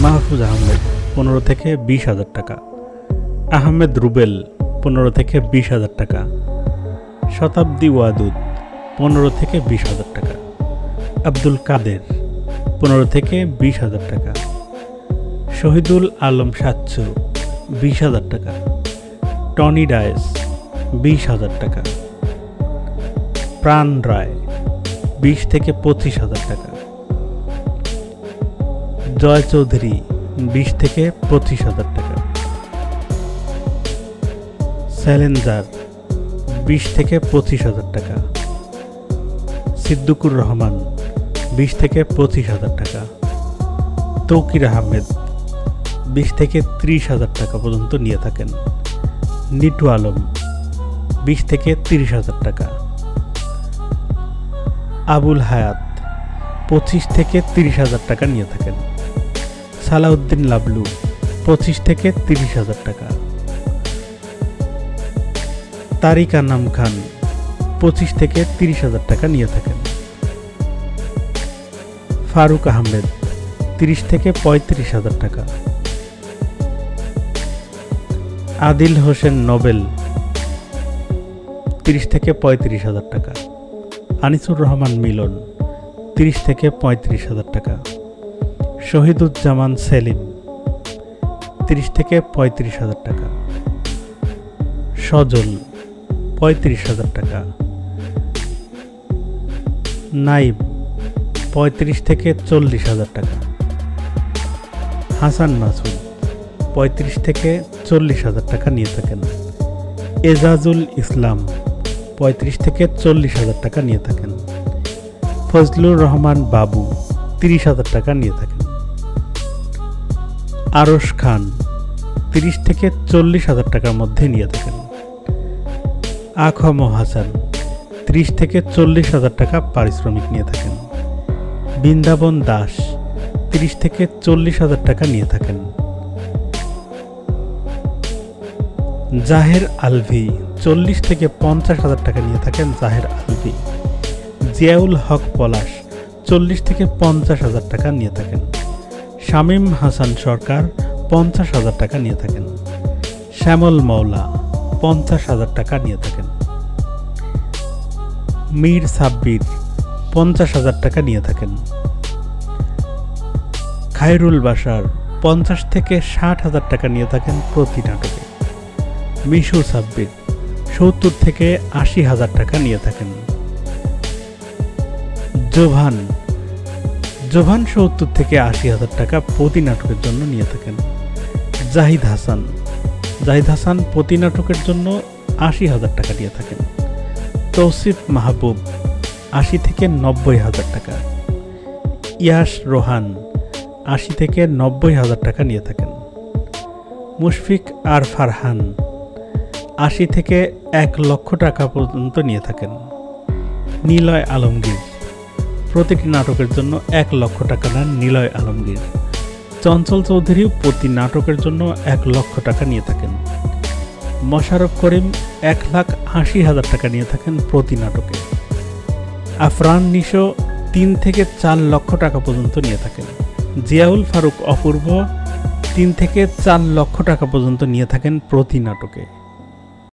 মাহফুজ আহমেদ 15 থেকে 20,000 টাকা, আহমেদ রুবেল 15 থেকে 20,000 টাকা, শতাব্দী ওয়াদুদ 15 থেকে 20,000 টাকা, আব্দুল কাদের 15 থেকে 20,000 টাকা, শহীদুল আলম সাচ্চু 20,000 টাকা, টনি ডায়েস 20,000 টাকা, প্রাণ রায় 20 থেকে 25,000 টাকা, জয় চৌধুরী 20 থেকে 25,000 টাকা, চ্যালেঞ্জার 20 থেকে 25,000 টাকা, সিদ্দিকুর রহমান 20 থেকে 25,000 টাকা, তৌকির আহমেদ 20 থেকে 30,000 টাকা পর্যন্ত নিয়ে থাকেন, নিটু আলম 20 থেকে 30,000 টাকা, আবুল হায়াত 25 থেকে 30,000 টাকা নিয়ে থাকেন, সালাউদ্দিন লাবলু 25 থেকে 30,000 টাকা, তারিক আনাম খান 25 থেকে 30,000 টাকা নিয়ে থাকেন, ফারুক আহমেদ 30 থেকে 35,000 টাকা, আদিল হোসেন নোবেল 30 থেকে 35,000 টাকা, আনিসুর রহমান মিলন 30 থেকে 35,000 টাকা, শহীদুজ্জামান সেলিম 30 থেকে 35,000 টাকা, সজল 35,000 টাকা, নাইব 35 থেকে 40,000 টাকা, হাসান মাসুদ 35 থেকে 40,000 টাকা নিয়ে থাকেন, এজাজুল ইসলাম 35 থেকে 40,000 টাকা নিয়ে থাকেন, ফজলুর রহমান বাবু 30,000 টাকা নিয়ে থাকেন, আরশ খান 30 থেকে 40,000 টাকার মধ্যে নিয়ে থাকেন, আখম হাসান 30 থেকে 40,000 টাকা পারিশ্রমিক নিয়ে থাকেন, বৃন্দাবন দাস 30 থেকে 40,000 টাকা নিয়ে থাকেন, জাহের আলভি 40 থেকে 50,000 টাকা নিয়ে থাকেন, জাহের আলভি, জিয়াউল হক পলাশ 40 থেকে 50,000 টাকা নিয়ে থাকেন, শামীম হাসান সরকার 50,000 টাকা নিয়ে থাকেন, শ্যামল মওলা 50,000 টাকা নিয়ে থাকেন, মীর সাব্বির 50,000 টাকা নিয়ে থাকেন, খায়রুল বাশার 50 থেকে 60,000 টাকা নিয়ে থাকেন প্রতি নাটকে, মিশু সাব্বির 70 থেকে 80,000 টাকা নিয়ে থাকেন, জোভান 70 থেকে 80,000 টাকা প্রতি নাটকের জন্য নিয়ে থাকেন, জাহিদ হাসান প্রতি নাটকের জন্য 80,000 টাকা নিয়ে থাকেন, তৌসিফ মাহবুব 80 থেকে 90,000 টাকা, ইয়াস রোহান 80 থেকে 90,000 টাকা নিয়ে থাকেন, মুশফিক আর ফারহান 80 থেকে 1 লক্ষ টাকা পর্যন্ত নিয়ে থাকেন, নিলয় আলমগীর প্রতিটি নাটকের জন্য 1 লক্ষ টাকা নেন নিলয় আলমগীর, চঞ্চল চৌধুরী প্রতি নাটকের জন্য 1 লক্ষ টাকা নিয়ে থাকেন, মোশাররফ করিম 1,80,000 টাকা নিয়ে থাকেন প্রতি নাটকে, আফরান নিশো 3 থেকে 4 লক্ষ টাকা পর্যন্ত নিয়ে থাকেন, জিয়াউল ফারুক অপূর্ব 3 থেকে 4 লক্ষ টাকা পর্যন্ত নিয়ে থাকেন প্রতি নাটকে।